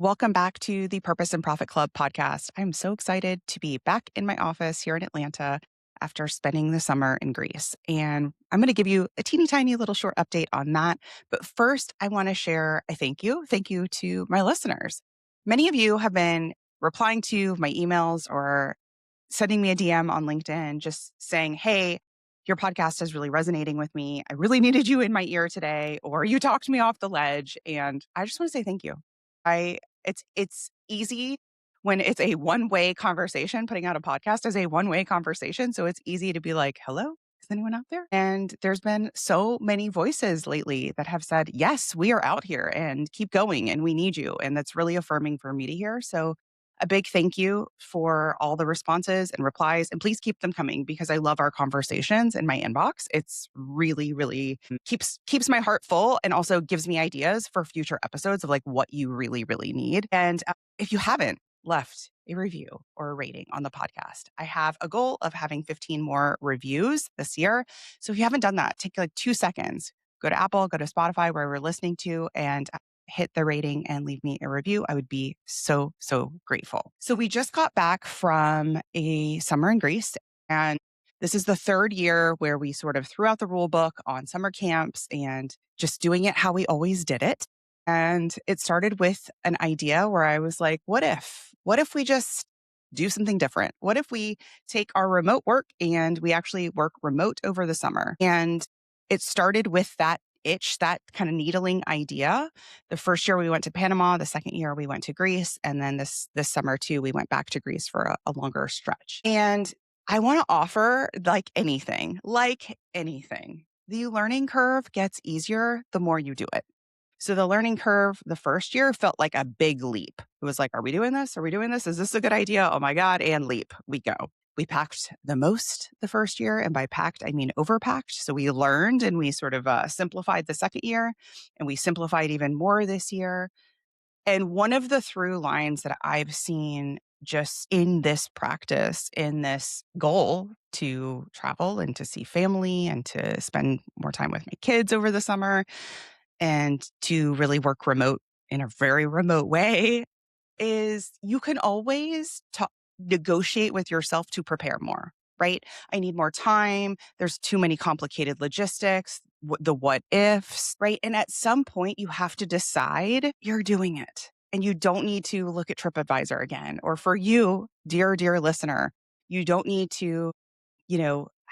Welcome back to the Purpose and Profit Club podcast. I'm so excited to be back in my office here in Atlanta after spending the summer in Greece. And I'm going to give you a teeny tiny little short update on that. But first, I want to share a thank you. Thank you to my listeners. Many of you have been replying to my emails or sending me a DM on LinkedIn, just saying, hey, your podcast is really resonating with me. I really needed you in my ear today, or you talked me off the ledge. And I just want to say thank you. It's easy when it's a one-way conversation. Putting out a podcast is a one-way conversation. So it's easy to be like, hello, is anyone out there? And there's been so many voices lately that have said, yes, we are out here and keep going and we need you. And that's really affirming for me to hear. So a big thank you for all the responses and replies. And please keep them coming because I love our conversations in my inbox. It's really, really keeps my heart full and also gives me ideas for future episodes of like what you really, really need. And if you haven't left a review or a rating on the podcast, I have a goal of having 15 more reviews this year. So if you haven't done that, take like 2 seconds, go to Apple, go to Spotify, wherever you're listening to, and hit the rating and leave me a review. I would be so, so grateful. So we just got back from a summer in Greece, and this is the third year where we sort of threw out the rule book on summer camps and just doing it how we always did it. And it started with an idea where I was like, what if? What if we just do something different? What if we take our remote work and we actually work remote over the summer? And it started with that itch, that kind of needling idea. The first year we went to Panama, the second year we went to Greece, and then this summer too, we went back to Greece for a longer stretch. And I want to offer like anything. The learning curve gets easier the more you do it. So the learning curve the first year felt like a big leap. It was like, are we doing this? Are we doing this? Is this a good idea? Oh my God. And leap, we go. We packed the most the first year. And by packed, I mean overpacked. So we learned and we sort of simplified the second year and we simplified even more this year. And one of the through lines that I've seen just in this practice, in this goal to travel and to see family and to spend more time with my kids over the summer and to really work remote in a very remote way is you can always negotiate with yourself to prepare more, right? I need more time. There's too many complicated logistics, the what ifs, right? And at some point you have to decide you're doing it and you don't need to look at TripAdvisor again. Or for you, dear listener, you don't need to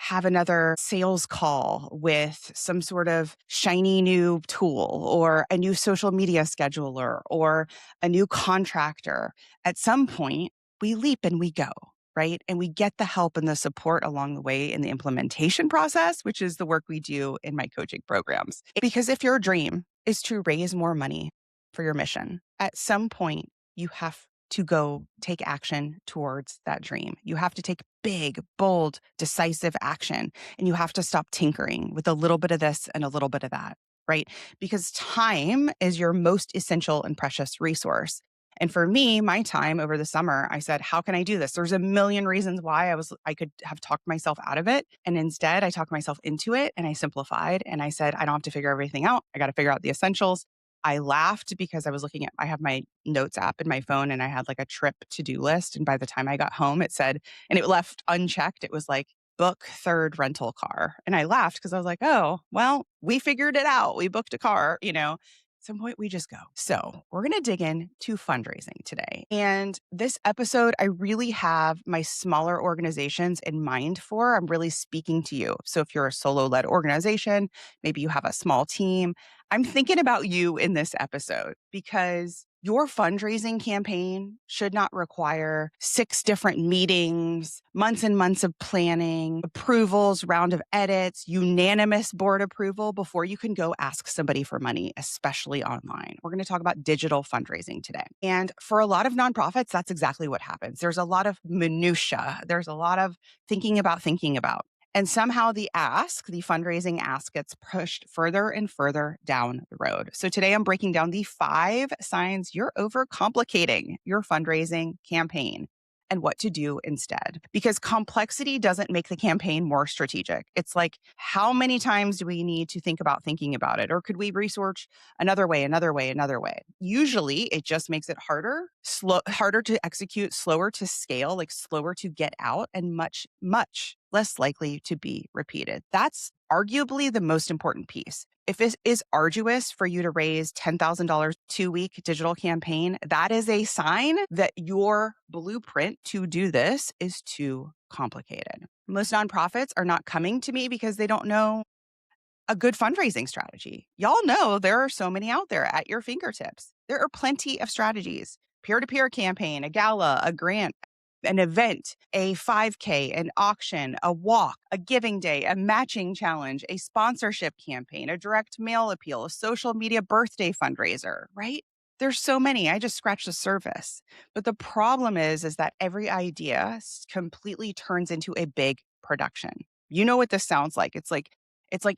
have another sales call with some sort of shiny new tool or a new social media scheduler or a new contractor. At some point, we leap and we go, right? And we get the help and the support along the way in the implementation process, which is the work we do in my coaching programs. Because if your dream is to raise more money for your mission, at some point, you have to go take action towards that dream. You have to take big, bold, decisive action. And you have to stop tinkering with a little bit of this and a little bit of that, right? Because time is your most essential and precious resource. And for me, my time over the summer, I said, how can I do this? There's a million reasons why I could have talked myself out of it. And instead I talked myself into it and I simplified and I said, I don't have to figure everything out. I got to figure out the essentials. I laughed because I have my notes app in my phone and I had like a trip to-do list. And by the time I got home, it said, and it left unchecked, it was like, book third rental car. And I laughed because I was like, oh, well, we figured it out. We booked a car, At some point we just go. So we're going to dig into fundraising today. And this episode, I really have my smaller organizations in mind for. I'm really speaking to you. So if you're a solo-led organization, maybe you have a small team, I'm thinking about you in this episode because your fundraising campaign should not require 6 different meetings, months and months of planning, approvals, round of edits, unanimous board approval before you can go ask somebody for money, especially online. We're going to talk about digital fundraising today. And for a lot of nonprofits, that's exactly what happens. There's a lot of minutia. There's a lot of thinking about. And somehow the fundraising ask gets pushed further and further down the road. So today I'm breaking down the 5 signs you're overcomplicating your fundraising campaign. and what to do instead. Because complexity doesn't make the campaign more strategic. It's like, how many times do we need to think about thinking about it? Or could we research another way, another way, another way? Usually it just makes it harder to execute, slower to scale, like slower to get out, and much, much less likely to be repeated. That's arguably the most important piece. If it is arduous for you to raise $10,000 2-week digital campaign, that is a sign that your blueprint to do this is too complicated. Most nonprofits are not coming to me because they don't know a good fundraising strategy. Y'all know there are so many out there at your fingertips. There are plenty of strategies: peer-to-peer campaign, a gala, a grant, an event, a 5K, an auction, a walk, a giving day, a matching challenge, a sponsorship campaign, a direct mail appeal, a social media birthday fundraiser, right? There's so many. I just scratched the surface. But the problem is that every idea completely turns into a big production. You know what this sounds like?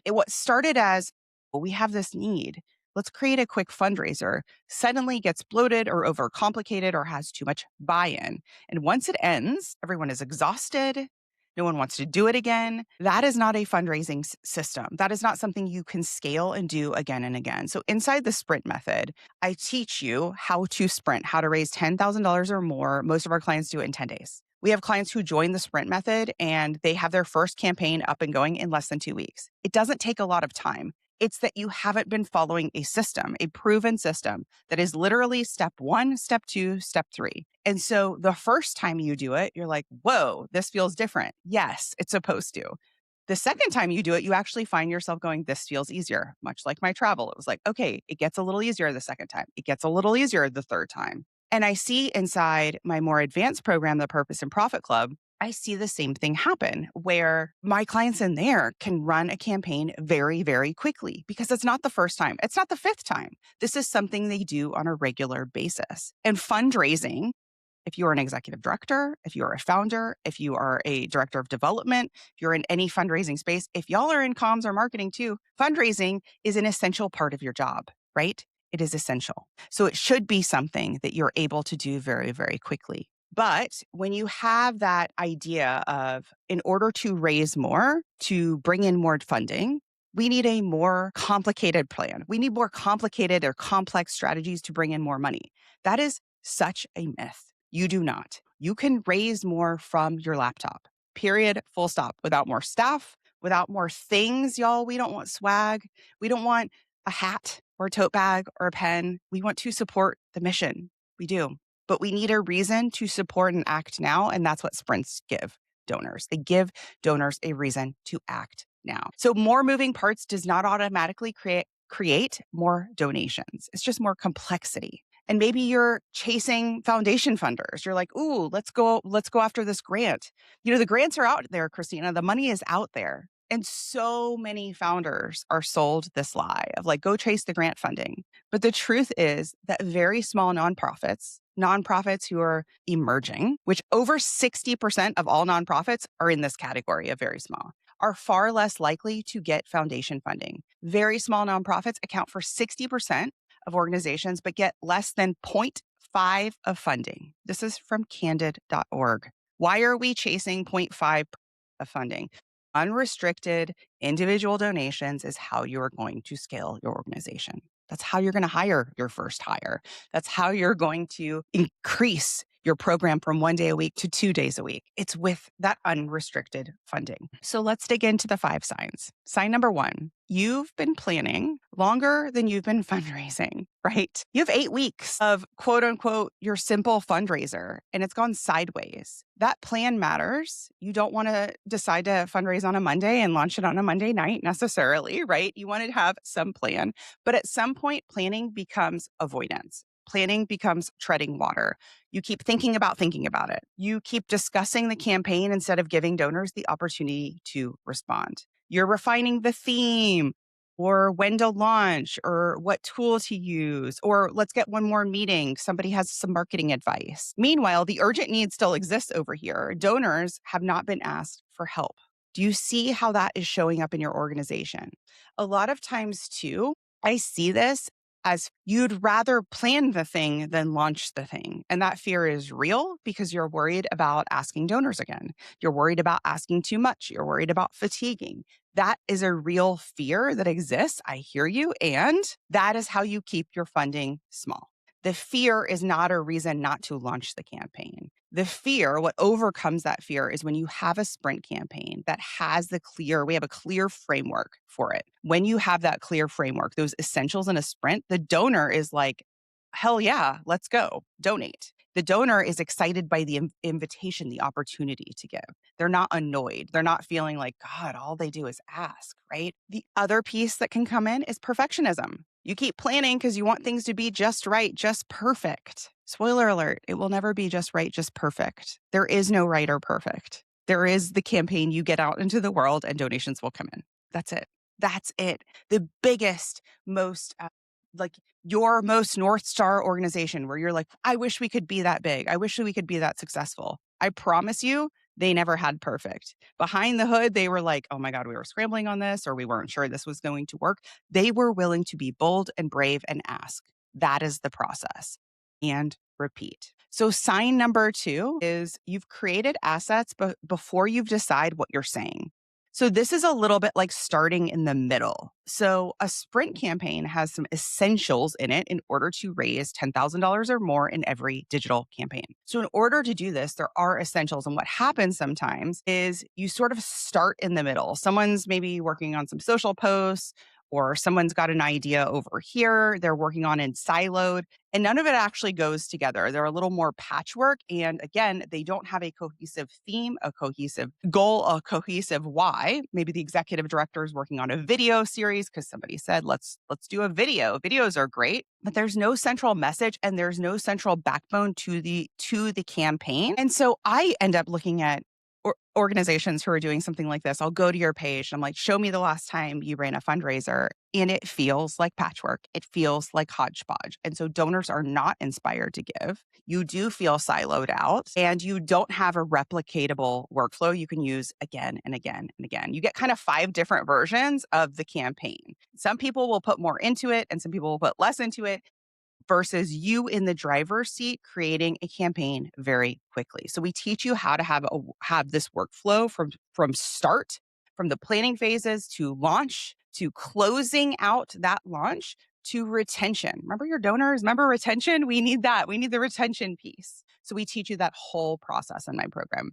What started as, well, we have this need. Let's create a quick fundraiser, suddenly gets bloated or overcomplicated or has too much buy-in. And once it ends, everyone is exhausted. No one wants to do it again. That is not a fundraising system. That is not something you can scale and do again and again. So inside the sprint method, I teach you how to sprint, how to raise $10,000 or more. Most of our clients do it in 10 days. We have clients who join the sprint method and they have their first campaign up and going in less than 2 weeks. It doesn't take a lot of time. It's that you haven't been following a system, a proven system that is literally step 1, step 2, step 3. And so the first time you do it, you're like, whoa, this feels different. Yes, it's supposed to. The second time you do it, you actually find yourself going, this feels easier. Much like my travel. It was like, okay, it gets a little easier the second time. It gets a little easier the third time. And I see inside my more advanced program, the Purpose and Profit Club, I see the same thing happen where my clients in there can run a campaign very, very quickly because it's not the first time. It's not the fifth time. This is something they do on a regular basis. And fundraising, if you're an executive director, if you're a founder, if you are a director of development, if you're in any fundraising space, if y'all are in comms or marketing too, fundraising is an essential part of your job, right? It is essential. So it should be something that you're able to do very, very quickly. But when you have that idea of, in order to raise more, to bring in more funding, we need a more complicated plan. We need more complicated or complex strategies to bring in more money. That is such a myth. You do not. You can raise more from your laptop, period, full stop, without more staff, without more things, y'all. We don't want swag. We don't want a hat or a tote bag or a pen. We want to support the mission. We do. But we need a reason to support and act now. And that's what sprints give donors. They give donors a reason to act now. So more moving parts does not automatically create more donations. It's just more complexity. And maybe you're chasing foundation funders. You're like, ooh, let's go after this grant. You know, the grants are out there, Christina. The money is out there. And so many founders are sold this lie of like, go chase the grant funding. But the truth is that very small nonprofits who are emerging, which over 60% of all nonprofits are in this category of very small, are far less likely to get foundation funding. Very small nonprofits account for 60% of organizations, but get less than 0.5 of funding. This is from candid.org. Why are we chasing 0.5 of funding? Unrestricted individual donations is how you are going to scale your organization. That's how you're going to hire your first hire. That's how you're going to increase your program from 1 day a week to 2 days a week. It's with that unrestricted funding. So let's dig into the 5 signs. Sign number 1, you've been planning longer than you've been fundraising, right? You have 8 weeks of quote unquote your simple fundraiser and it's gone sideways. That plan matters. You don't want to decide to fundraise on a Monday and launch it on a Monday night necessarily, right? You want to have some plan, but at some point planning becomes avoidance. Planning becomes treading water. You keep thinking about it. You keep discussing the campaign instead of giving donors the opportunity to respond. You're refining the theme or when to launch or what tool to use, or let's get one more meeting. Somebody has some marketing advice. Meanwhile, the urgent need still exists over here. Donors have not been asked for help. Do you see how that is showing up in your organization? A lot of times too, I see this as you'd rather plan the thing than launch the thing. And that fear is real because you're worried about asking donors again. You're worried about asking too much. You're worried about fatiguing. That is a real fear that exists. I hear you. And that is how you keep your funding small. The fear is not a reason not to launch the campaign. The fear, what overcomes that fear is when you have a sprint campaign that has we have a clear framework for it. When you have that clear framework, those essentials in a sprint, the donor is like, hell yeah, let's go, donate. The donor is excited by the invitation, the opportunity to give. They're not annoyed. They're not feeling like, God, all they do is ask, right? The other piece that can come in is perfectionism. You keep planning because you want things to be just right, just perfect. Spoiler alert, it will never be just right, just perfect. There is no right or perfect. There is the campaign you get out into the world and donations will come in. That's it. That's it. The biggest, most like your most North Star organization where you're like, I wish we could be that big. I wish we could be that successful. I promise you, they never had perfect. Behind the hood, they were like, oh my God, we were scrambling on this, or we weren't sure this was going to work. They were willing to be bold and brave and ask. That is the process. And repeat. So sign number 2 is you've created assets before you've decided what you're saying. So this is a little bit like starting in the middle. So a sprint campaign has some essentials in it in order to raise $10,000 or more in every digital campaign. So in order to do this, there are essentials. And what happens sometimes is you sort of start in the middle. Someone's maybe working on some social posts, or someone's got an idea over here they're working on in siloed, and none of it actually goes together. They're a little more patchwork. And again, they don't have a cohesive theme, a cohesive goal, a cohesive why. Maybe the executive director is working on a video series because somebody said, let's do a video. Videos are great, but there's no central message and there's no central backbone to the campaign. And so I end up looking at organizations who are doing something like this. I'll go to your page and I'm like, show me the last time you ran a fundraiser. And it feels like patchwork. It feels like hodgepodge. And so donors are not inspired to give. You do feel siloed out and you don't have a replicatable workflow you can use again and again and again. You get kind of 5 different versions of the campaign. Some people will put more into it and some people will put less into it, versus you in the driver's seat creating a campaign very quickly. So we teach you how to have this workflow from start, from the planning phases to launch, to closing out that launch, to retention. Remember your donors? Remember retention? We need that. We need the retention piece. So we teach you that whole process in my program.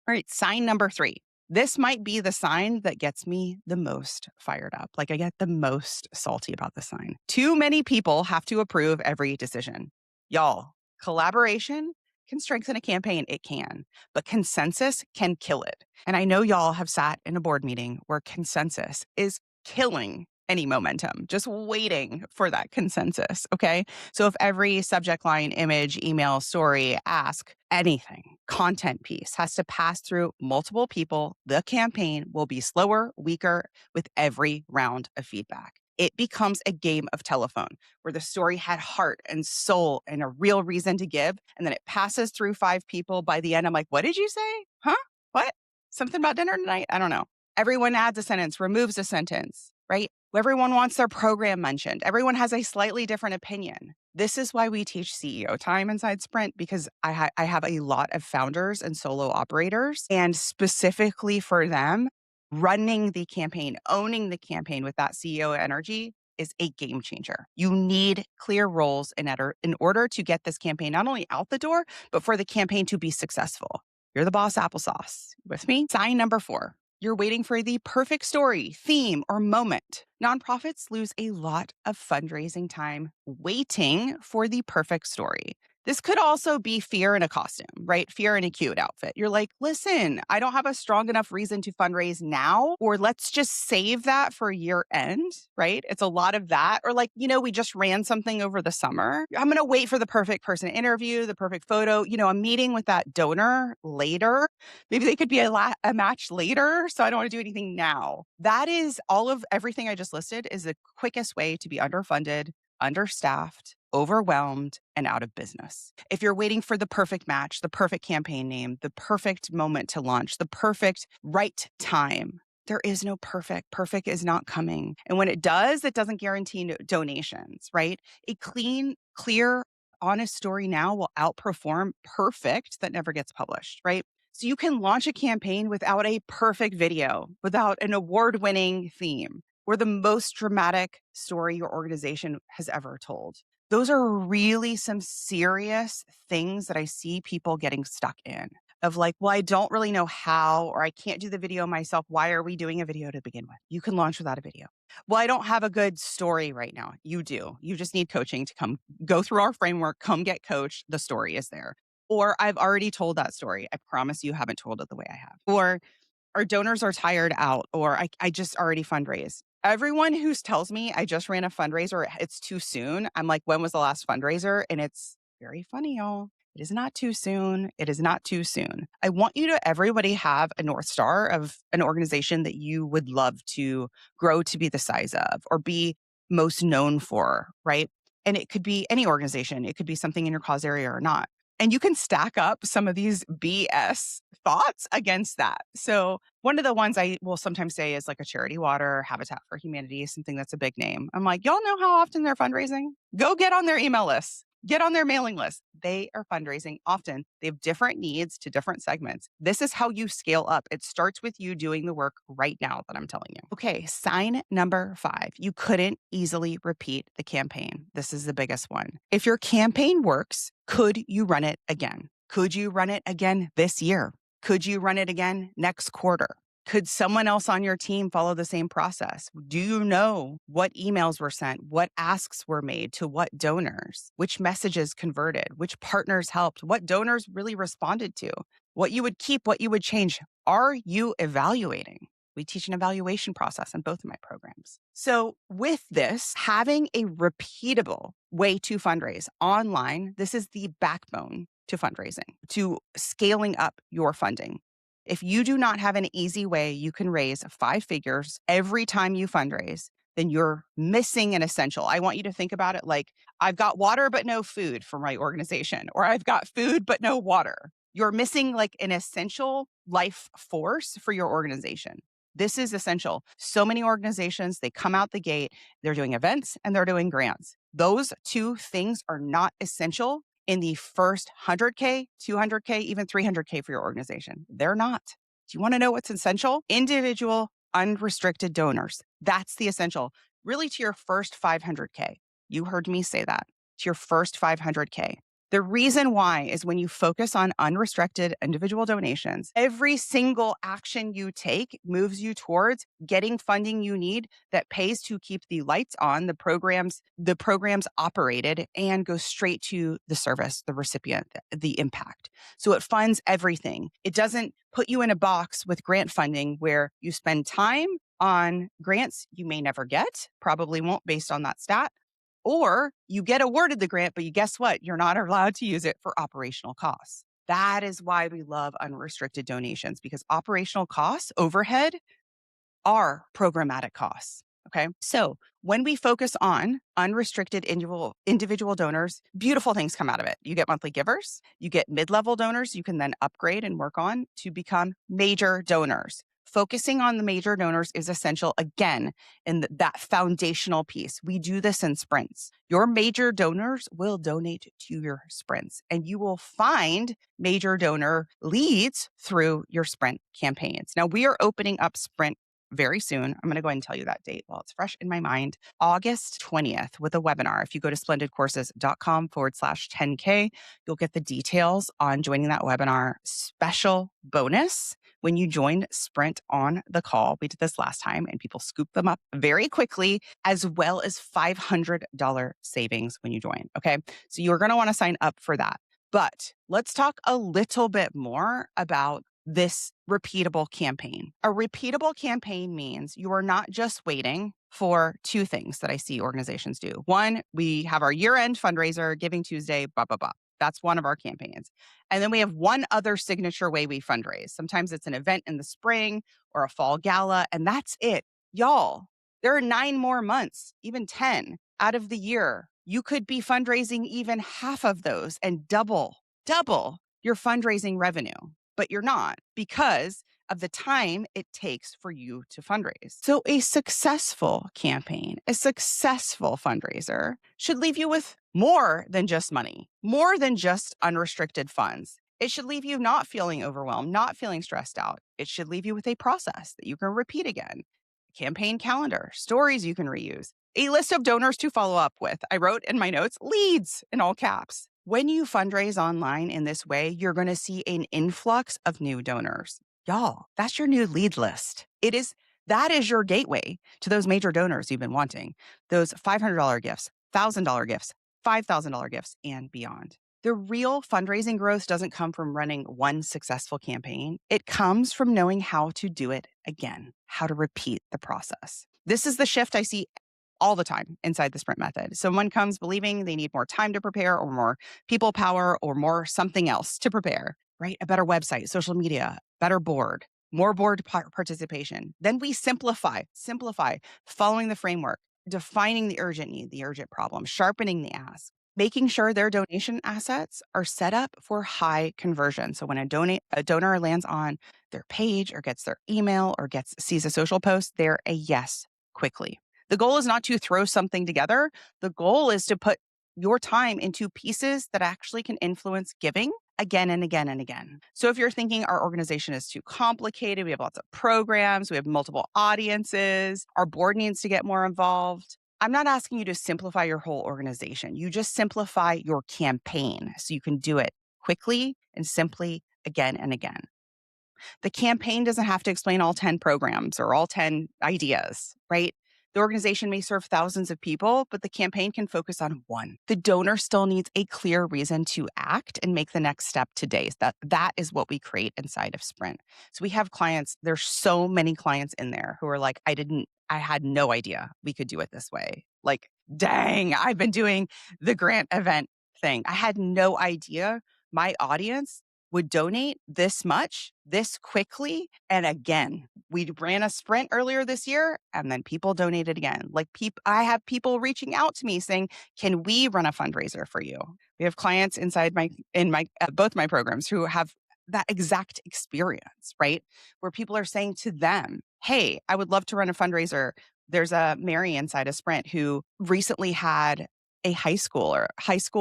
All right, sign number 3. This might be the sign that gets me the most fired up. Like I get the most salty about the sign. Too many people have to approve every decision. Y'all, collaboration can strengthen a campaign. It can, but consensus can kill it. And I know y'all have sat in a board meeting where consensus is killing any momentum, just waiting for that consensus. Okay. So if every subject line, image, email, story, ask, anything, content piece has to pass through multiple people, the campaign will be slower, weaker with every round of feedback. It becomes a game of telephone where the story had heart and soul and a real reason to give. And then it passes through 5 people. By the end, I'm like, what did you say? Huh? What? Something about dinner tonight? I don't know. Everyone adds a sentence, removes a sentence, right? Everyone wants their program mentioned. Everyone has a slightly different opinion. This is why we teach CEO time inside Sprint, because I have a lot of founders and solo operators. And specifically for them, running the campaign, owning the campaign with that CEO energy is a game changer. You need clear roles in order to get this campaign not only out the door, but for the campaign to be successful. You're the boss applesauce. With me? Sign number 4. You're waiting for the perfect story, theme, or moment. Nonprofits lose a lot of fundraising time waiting for the perfect story. This could also be fear in a costume, right? Fear in a cute outfit. You're like, listen, I don't have a strong enough reason to fundraise now, or let's just save that for year end, right? It's a lot of that. Or like, we just ran something over the summer. I'm going to wait for the perfect person to interview, the perfect photo. I'm meeting with that donor later. Maybe they could be a match later. So I don't want to do anything now. That is everything I just listed is the quickest way to be underfunded, understaffed, overwhelmed, and out of business. If you're waiting for the perfect match, the perfect campaign name, the perfect moment to launch, the perfect right time, There is no perfect. Perfect is not coming. And when it does, it doesn't guarantee donations, right? A clean, clear, honest story now will outperform perfect that never gets published, right? So you can launch a campaign without a perfect video, without an award-winning theme, or the most dramatic story your organization has ever told. Those are really some serious things that I see people getting stuck in of like, well, I don't really know how, or I can't do the video myself. Why are we doing a video to begin with? You can launch without a video. Well, I don't have a good story right now. You do. You just need coaching to come go through our framework, come get coached. The story is there. Or I've already told that story. I promise you haven't told it the way I have. Or our donors are tired out, or I just already fundraised. Everyone who tells me I just ran a fundraiser, it's too soon. I'm like, when was the last fundraiser? And it's very funny, y'all. It is not too soon. It is not too soon. I want you to everybody have a North Star of an organization that you would love to grow to be the size of or be most known for, right? And it could be any organization. It could be something in your cause area or not. And you can stack up some of these BS thoughts against that. So one of the ones I will sometimes say is like a Charity Water, Habitat for Humanity, something that's a big name. I'm like, y'all know how often they're fundraising? Go get on their email list. Get on their mailing list. They are fundraising often. They have different needs to different segments. This is how you scale up. It starts with you doing the work right now that I'm telling you. Okay, sign number 5. You couldn't easily repeat the campaign. This is the biggest one. If your campaign works, could you run it again? Could you run it again this year? Could you run it again next quarter? Could someone else on your team follow the same process? Do you know what emails were sent, what asks were made to what donors, which messages converted, which partners helped, what donors really responded to, what you would keep, what you would change? Are you evaluating? We teach an evaluation process in both of my programs. So with this, having a repeatable way to fundraise online, this is the backbone to fundraising, to scaling up your funding. If you do not have an easy way you can raise 5 figures every time you fundraise, then you're missing an essential. I want you to think about it like I've got water but no food for my organization, or I've got food but no water. You're missing like an essential life force for your organization. This is essential. So many organizations, they come out the gate, they're doing events and they're doing grants. Those 2 things are not essential in the first 100K, 200K, even 300K for your organization. They're not. Do you want to know what's essential? Individual, unrestricted donors. That's the essential. Really to your first 500K. You heard me say that. To your first 500K. The reason why is when you focus on unrestricted individual donations, every single action you take moves you towards getting funding you need that pays to keep the lights on, the programs operated, and go straight to the service, the recipient, the impact. So it funds everything. It doesn't put you in a box with grant funding where you spend time on grants you may never get, probably won't based on that stat. Or you get awarded the grant, but you guess what? You're not allowed to use it for operational costs. That is why we love unrestricted donations, because operational costs, overhead, are programmatic costs. Okay. So when we focus on unrestricted individual donors, beautiful things come out of it. You get monthly givers, you get mid-level donors you can then upgrade and work on to become major donors. Focusing on the major donors is essential, again, in that foundational piece. We do this in sprints. Your major donors will donate to your sprints, and you will find major donor leads through your sprint campaigns. Now, we are opening up sprint very soon. I'm going to go ahead and tell you that date while it's fresh in my mind. August 20th with a webinar. If you go to splendidcourses.com/10K, you'll get the details on joining that webinar. Special bonus when you join Sprint on the call. We did this last time and people scoop them up very quickly, as well as $500 savings when you join. Okay. So you're going to want to sign up for that. But let's talk a little bit more about this repeatable campaign. A repeatable campaign means you are not just waiting for 2 things that I see organizations do. One, we have our year-end fundraiser, Giving Tuesday, blah, blah, blah. That's one of our campaigns. And then we have one other signature way we fundraise. Sometimes it's an event in the spring or a fall gala, and that's it. Y'all, there are 9 more months, even 10 out of the year. You could be fundraising even half of those and double your fundraising revenue. But you're not, because of the time it takes for you to fundraise. So a successful campaign, a successful fundraiser should leave you with more than just money, more than just unrestricted funds. It should leave you not feeling overwhelmed, not feeling stressed out. It should leave you with a process that you can repeat again, campaign calendar, stories you can reuse, a list of donors to follow up with. I wrote in my notes, leads in all caps. When you fundraise online in this way, you're going to see an influx of new donors. Y'all, that's your new lead list. That is your gateway to those major donors you've been wanting, those $500 gifts, $1,000 gifts, $5,000 gifts, and beyond. The real fundraising growth doesn't come from running one successful campaign. It comes from knowing how to do it again, how to repeat the process. This is the shift I see all the time inside the sprint method. Someone comes believing they need more time to prepare or more people power or more something else to prepare, right? A better website, social media, better board, more board participation. Then we simplify, following the framework, defining the urgent need, the urgent problem, sharpening the ask, making sure their donation assets are set up for high conversion. So when a donor lands on their page or gets their email or sees a social post, they're a yes quickly. The goal is not to throw something together. The goal is to put your time into pieces that actually can influence giving again and again and again. So if you're thinking our organization is too complicated, we have lots of programs, we have multiple audiences, our board needs to get more involved, I'm not asking you to simplify your whole organization. You just simplify your campaign so you can do it quickly and simply again and again. The campaign doesn't have to explain all 10 programs or all 10 ideas, right? The organization may serve thousands of people, but the campaign can focus on one. The donor still needs a clear reason to act and make the next step today. That is what we create inside of Sprint. So we have clients, there's so many clients in there who are like, I had no idea we could do it this way. Like, dang, I've been doing the grant event thing. I had no idea my audience would donate this much, this quickly, and again. We ran a sprint earlier this year, and then people donated again. I have people reaching out to me saying, "Can we run a fundraiser for you?" We have clients in both my programs who have that exact experience, right? Where people are saying to them, "Hey, I would love to run a fundraiser." There's a Mary inside a Sprint who recently had a high school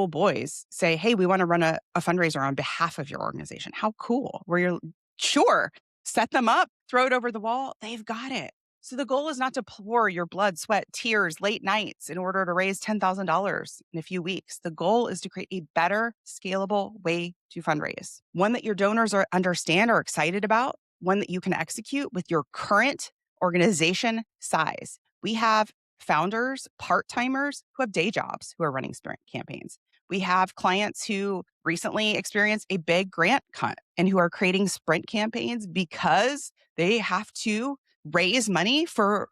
boys say, "Hey, we want to run a fundraiser on behalf of your organization." How cool. Where you're sure, set them up, throw it over the wall. They've got it. So the goal is not to pour your blood, sweat, tears, late nights in order to raise $10,000 in a few weeks. The goal is to create a better, scalable way to fundraise. One that your donors understand, are excited about, one that you can execute with your current organization size. We have founders, part-timers who have day jobs who are running sprint campaigns. We have clients who recently experienced a big grant cut and who are creating sprint campaigns because they have to raise money for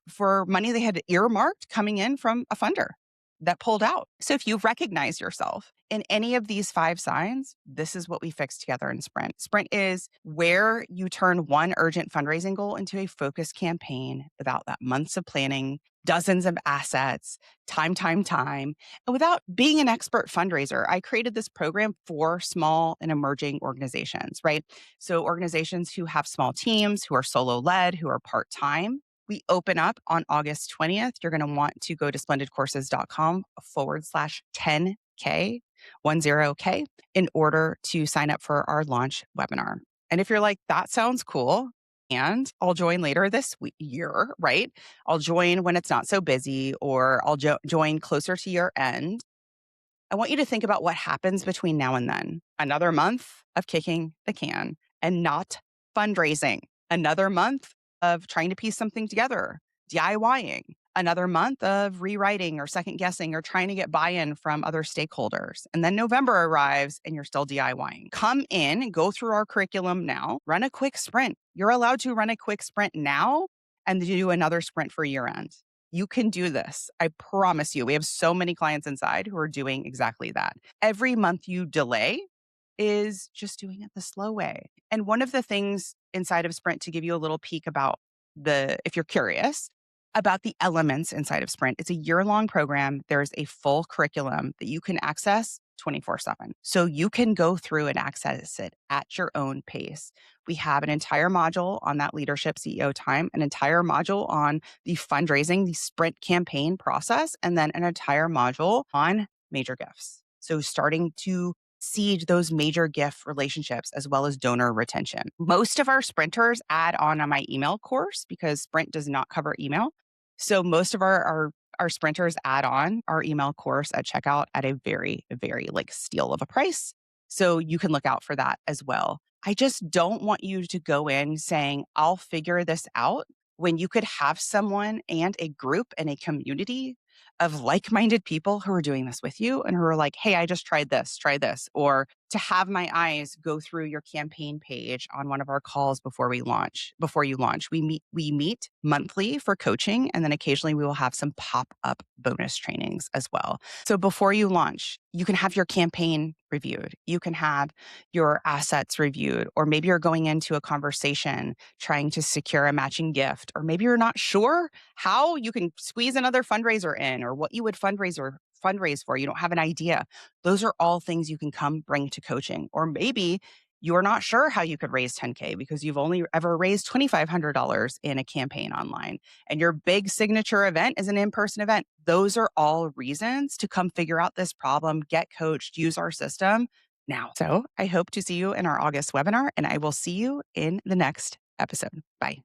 money they had earmarked coming in from a funder that pulled out. So if you recognize yourself in any of these 5 signs, this is what we fix together in Sprint. Sprint is where you turn one urgent fundraising goal into a focused campaign without that months of planning, dozens of assets, time. And without being an expert fundraiser, I created this program for small and emerging organizations, right? So organizations who have small teams, who are solo led, who are part-time. We open up on August 20th. You're going to want to go to splendidcourses.com/10K, 10K, in order to sign up for our launch webinar. And if you're like, that sounds cool, and I'll join later this year, right? I'll join when it's not so busy, or I'll join closer to year end. I want you to think about what happens between now and then. Another month of kicking the can and not fundraising. Another month of trying to piece something together, DIYing. Another month of rewriting or second guessing or trying to get buy-in from other stakeholders. And then November arrives and you're still DIYing. Come in and go through our curriculum now. Run a quick sprint. You're allowed to run a quick sprint now and do another sprint for year end. You can do this. I promise you. We have so many clients inside who are doing exactly that. Every month you delay is just doing it the slow way. And one of the things inside of Sprint, to give you a little peek about if you're curious about the elements inside of Sprint, it's a year-long program. There's a full curriculum that you can access 24/7. So you can go through and access it at your own pace. We have an entire module on that leadership CEO time, an entire module on the fundraising, the sprint campaign process, and then an entire module on major gifts. So starting to seed those major gift relationships as well as donor retention. Most of our sprinters add on my email course because Sprint does not cover email. So most of our sprinters add on our email course at checkout at a very, very like steal of a price. So you can look out for that as well. I just don't want you to go in saying, I'll figure this out when you could have someone and a group and a community of like-minded people who are doing this with you and who are like, hey, I just tried this, try this. Or to have my eyes go through your campaign page on one of our calls before you launch. We meet monthly for coaching, and then occasionally we will have some pop-up bonus trainings as well. So before you launch, you can have your campaign reviewed. You can have your assets reviewed, or maybe you're going into a conversation trying to secure a matching gift, or maybe you're not sure how you can squeeze another fundraiser in or what you would fundraise for. You don't have an idea. Those are all things you can come bring to coaching. Or maybe you're not sure how you could raise 10K because you've only ever raised $2,500 in a campaign online and your big signature event is an in-person event. Those are all reasons to come figure out this problem, get coached, use our system now. So I hope to see you in our August webinar, and I will see you in the next episode. Bye.